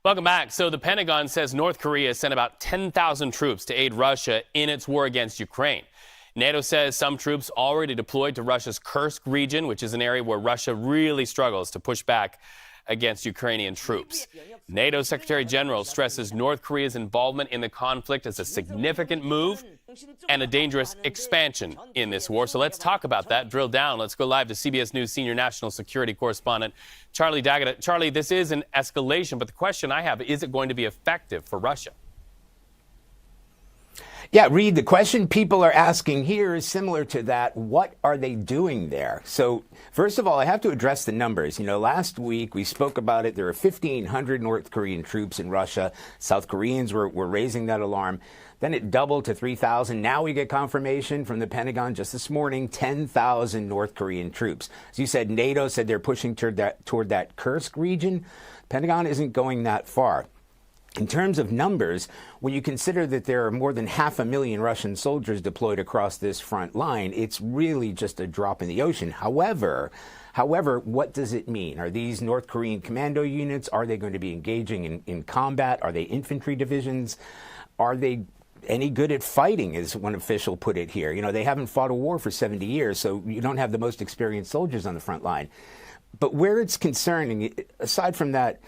Welcome back. So the Pentagon says North Korea sent about 10,000 troops to aid Russia in its war against Ukraine. NATO says some troops already deployed to Russia's Kursk region, which is an area where Russia really struggles to push back against Ukrainian troops. NATO Secretary General stresses North Korea's involvement in the conflict as a significant move and a dangerous expansion in this war. So let's talk about that, drill down. Let's go live to CBS News senior national security correspondent Charlie D'Agata. Charlie, this is an escalation, but the question I have, is it going to be effective for Russia? Yeah, Reed, the question people are asking here is similar to that. What are they doing there? So, first of all, I have to address the numbers. Last week we spoke about it. There are 1,500 North Korean troops in Russia. South Koreans were raising that alarm. Then it doubled to 3,000. Now we get confirmation from the Pentagon just this morning, 10,000 North Korean troops. As you said, NATO said they're pushing toward that Kursk region. Pentagon isn't going that far. In terms of numbers, when you consider that there are more than 500,000 Russian soldiers deployed across this front line, it's really just a drop in the ocean. However, what does it mean? Are these North Korean commando units? Are they going to be engaging in combat? Are they infantry divisions? Are they any good at fighting, as one official put it here? They haven't fought a war for 70 years, so you don't have the most experienced soldiers on the front line. But where it's concerning, aside from that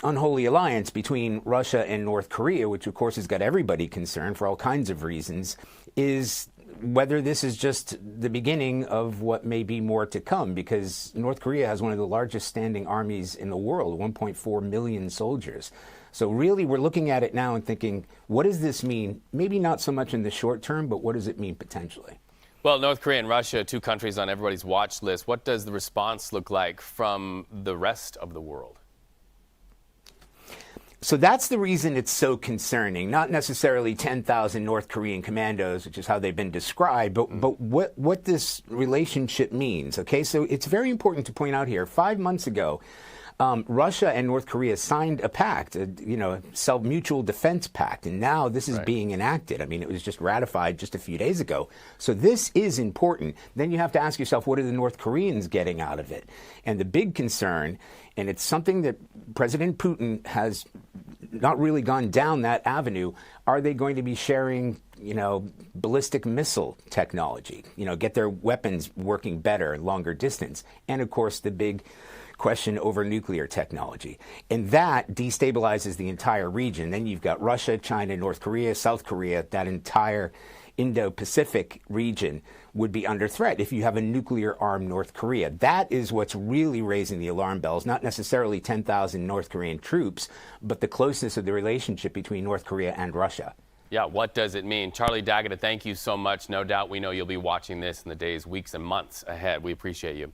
unholy alliance between Russia and North Korea, which of course has got everybody concerned for all kinds of reasons, is whether this is just the beginning of what may be more to come, because North Korea has one of the largest standing armies in the world, 1.4 million soldiers. So really we're looking at it now and thinking, what does this mean? Maybe not so much in the short term, but what does it mean potentially? Well, North Korea and Russia, two countries on everybody's watch list. What does the response look like from the rest of the world? So that's the reason it's so concerning, not necessarily 10,000 North Korean commandos, which is how they've been described, but what this relationship means. Okay, so it's very important to point out here, 5 months ago, Russia and North Korea signed a pact, a mutual defense pact, and now this is being enacted. I mean, it was just ratified just a few days ago. So this is important. Then you have to ask yourself, what are the North Koreans getting out of it? And the big concern, and it's something that President Putin has not really gone down that avenue, are they going to be sharing, ballistic missile technology, get their weapons working better, longer distance? And of course, the big question over nuclear technology. And that destabilizes the entire region. Then you've got Russia, China, North Korea, South Korea. That entire Indo-Pacific region would be under threat if you have a nuclear-armed North Korea. That is what's really raising the alarm bells, not necessarily 10,000 North Korean troops, but the closeness of the relationship between North Korea and Russia. Yeah, what does it mean? Charlie D'Agata, thank you so much. No doubt we know you'll be watching this in the days, weeks, and months ahead. We appreciate you.